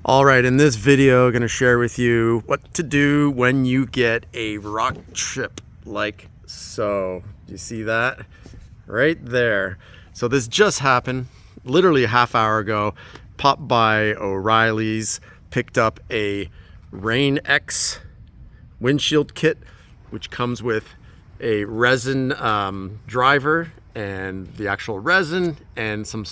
All right, in this video, I'm going to share with you what to do when you get a rock chip like so. Do you see that? Right there. So this just happened literally a half hour ago. Popped by O'Reilly's, picked up a Rain X windshield kit, which comes with a resin driver and the actual resin and some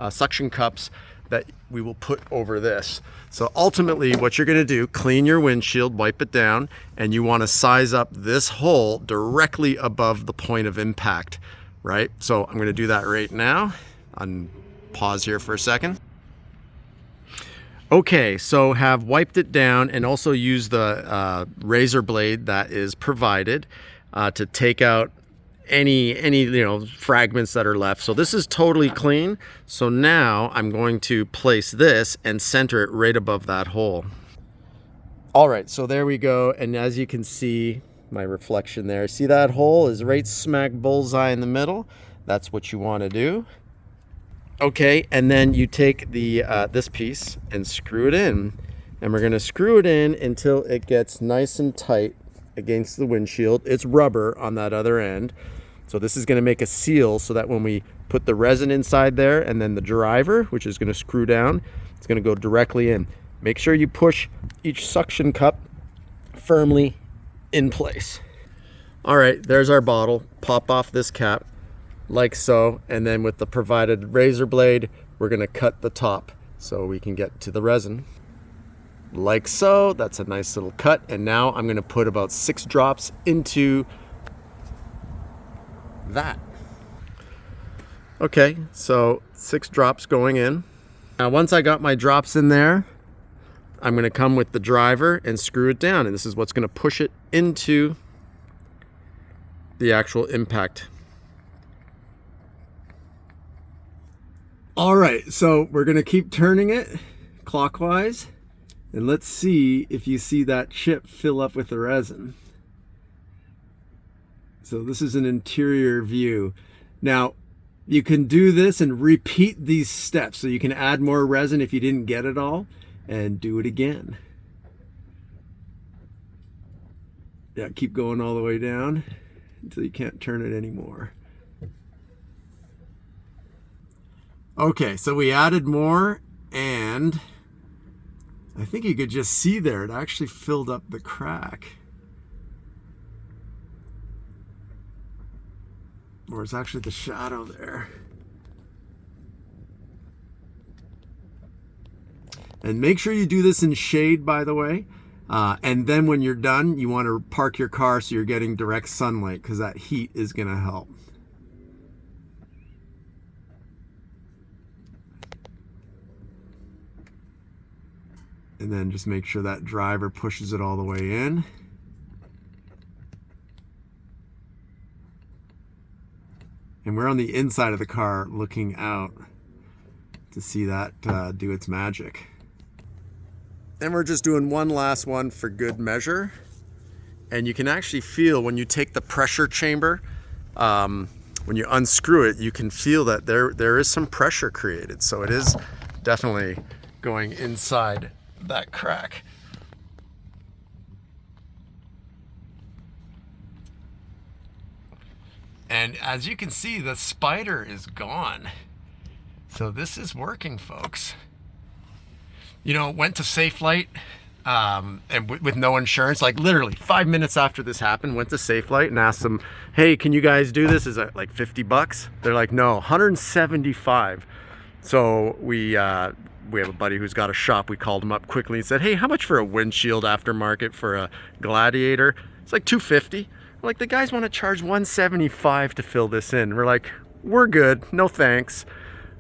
suction cups that we will put over this. So ultimately what you're going to do, clean your windshield, wipe it down, and you want to size up this hole directly above the point of impact, right? So I'm going to do that right now. Pause here for a second. Okay, so have wiped it down and also use the razor blade that is provided to take out any fragments that are left. So this is totally clean. So now I'm going to place this and center it right above that hole. All right, so there we go. And as you can see, my reflection there, see that hole is right smack bullseye in the middle. That's what you want to do. Okay, and then you take the this piece and screw it in, and we're going to screw it in until it gets nice and tight against the windshield. It's rubber on that other end, so this is going to make a seal so that when we put the resin inside there and then the driver, which is going to screw down, it's going to go directly in. Make sure you push each suction cup firmly in place. All right, there's our bottle. Pop off this cap like so, and then with the provided razor blade, we're going to cut the top so we can get to the resin. Like so. That's a nice little cut. And now I'm going to put about 6 drops into that. Okay, so 6 drops going in. Now once I got my drops in there, I'm going to come with the driver and screw it down, and this is what's going to push it into the actual impact. All right, so we're going to keep turning it clockwise. And let's see if you see that chip fill up with the resin. So this is an interior view. Now, you can do this and repeat these steps. So you can add more resin if you didn't get it all, and do it again. Yeah, keep going all the way down until you can't turn it anymore. Okay, so we added more, and I think you could just see there, it actually filled up the crack. Or it's actually the shadow there. And make sure you do this in shade, by the way. And then when you're done, you want to park your car so you're getting direct sunlight, because that heat is going to help. And then just make sure that driver pushes it all the way in. And we're on the inside of the car looking out to see that do its magic. And we're just doing one last one for good measure. And you can actually feel when you take the pressure chamber, when you unscrew it, you can feel that there is some pressure created. So it is definitely going inside that crack. And as you can see, the spider is gone. So this is working, folks. You know, went to Safelite and with no insurance, like literally 5 minutes after this happened, went to Safelite and asked them, hey, can you guys do this? Is it like 50 bucks? They're like, no, 175. So we have a buddy who's got a shop. We called him up quickly and said, hey, how much for a windshield aftermarket for a Gladiator? It's like $250. Like, the guys want to charge $175 to fill this in. We're like, we're good, no thanks.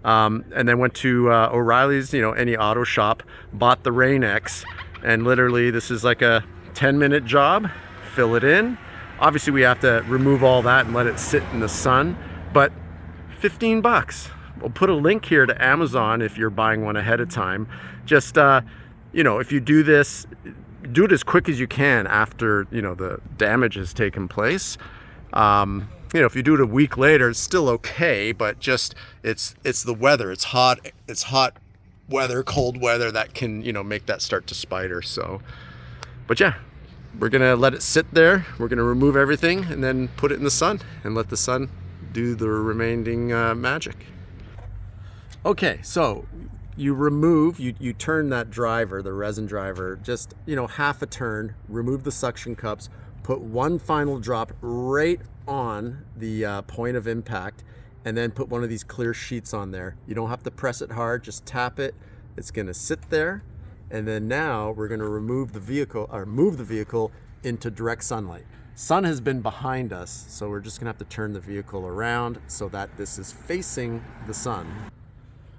And then went to O'Reilly's, any auto shop, bought the Rain X, and literally this is like a 10-minute job. Fill it in. Obviously we have to remove all that and let it sit in the sun, but 15 bucks. We'll put a link here to Amazon if you're buying one ahead of time. Just, if you do this, do it as quick as you can after, the damage has taken place. If you do it a week later, it's still okay, but just, it's the weather. It's hot weather, cold weather, that can, you know, make that start to spider. So, but yeah, we're gonna let it sit there. We're gonna remove everything and then put it in the sun and let the sun do the remaining magic. Okay, so you turn that driver, the resin driver, just, you know, half a turn, remove the suction cups, put one final drop right on the point of impact, and then put one of these clear sheets on there. You don't have to press it hard, just tap it. It's gonna sit there. And then now we're gonna remove the vehicle, or move the vehicle into direct sunlight. Sun has been behind us, so we're just gonna have to turn the vehicle around so that this is facing the sun.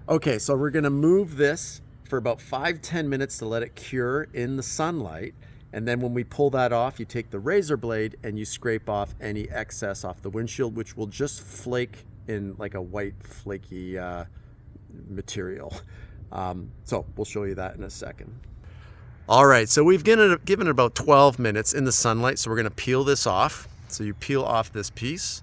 Okay, so we're gonna move this for about 5-10 minutes to let it cure in the sunlight. And then when we pull that off, you take the razor blade and you scrape off any excess off the windshield, which will just flake in like a white flaky material. So we'll show you that in a second. All right, so we've given it about 12 minutes in the sunlight, so we're gonna peel this off. So you peel off this piece,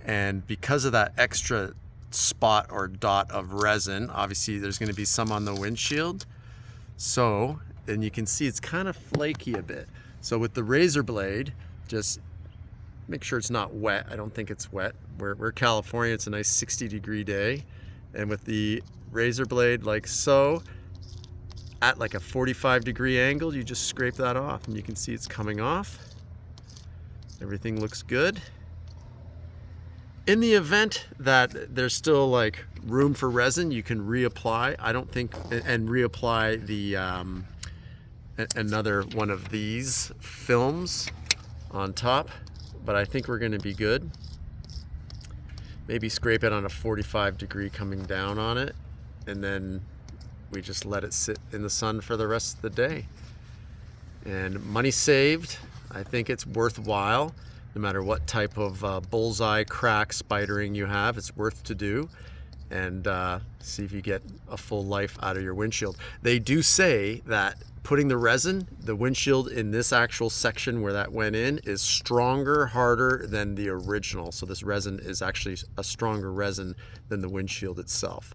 and because of that extra spot or dot of resin, obviously there's going to be some on the windshield, so, and you can see it's kind of flaky a bit. So with the razor blade, just make sure it's not wet. I don't think it's wet. We're California, it's a nice 60-degree day, and with the razor blade like so, at like a 45-degree angle, you just scrape that off and you can see it's coming off. Everything looks good. In the event that there's still like room for resin, you can reapply. I don't think, and reapply the another one of these films on top, but I think we're going to be good. Maybe scrape it on a 45-degree coming down on it, and then we just let it sit in the sun for the rest of the day. And money saved. I think it's worthwhile. No matter what type of bullseye crack spidering you have, it's worth to do, and see if you get a full life out of your windshield. They do say that putting the resin, the windshield in this actual section where that went in, is stronger, harder than the original. So this resin is actually a stronger resin than the windshield itself.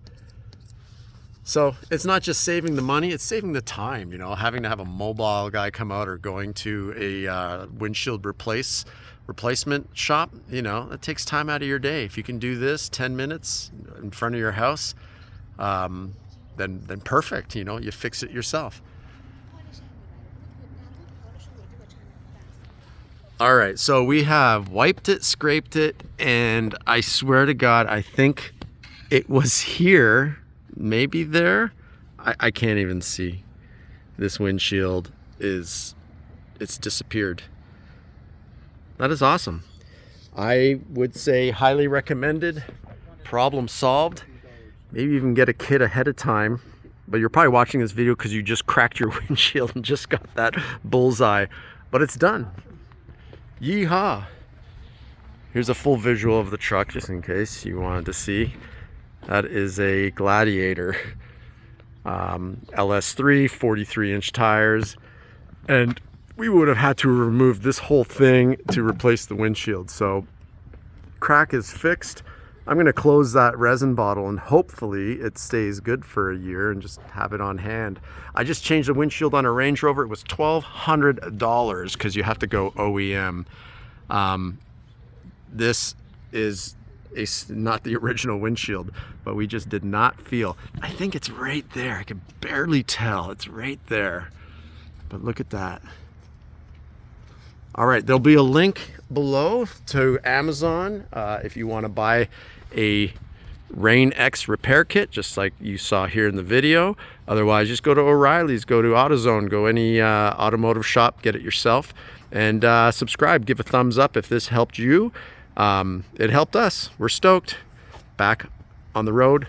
So it's not just saving the money, it's saving the time, you know, having to have a mobile guy come out or going to a windshield replacement shop, you know, it takes time out of your day. If you can do this 10 minutes in front of your house, then perfect, you know, you fix it yourself. All right, so we have wiped it, scraped it, and I swear to God, I think it was here, maybe there. I can't even see. This windshield it's disappeared. That is awesome. I would say highly recommended, problem solved. Maybe even get a kit ahead of time, but you're probably watching this video because you just cracked your windshield and just got that bullseye, but it's done. Yeehaw. Here's a full visual of the truck just in case you wanted to see. That is a Gladiator, LS3, 43-inch tires, and we would have had to remove this whole thing to replace the windshield. So crack is fixed. I'm going to close that resin bottle and hopefully it stays good for a year and just have it on hand. I just changed the windshield on a Range Rover. It was $1,200 because you have to go OEM. This is not the original windshield, but we just did not feel. I think it's right there. I can barely tell. It's right there. But look at that. All right, there'll be a link below to Amazon if you want to buy a Rain X repair kit, just like you saw here in the video. Otherwise, just go to O'Reilly's, go to AutoZone, go any automotive shop, get it yourself, and subscribe. Give a thumbs up if this helped you. It helped us. We're stoked. Back on the road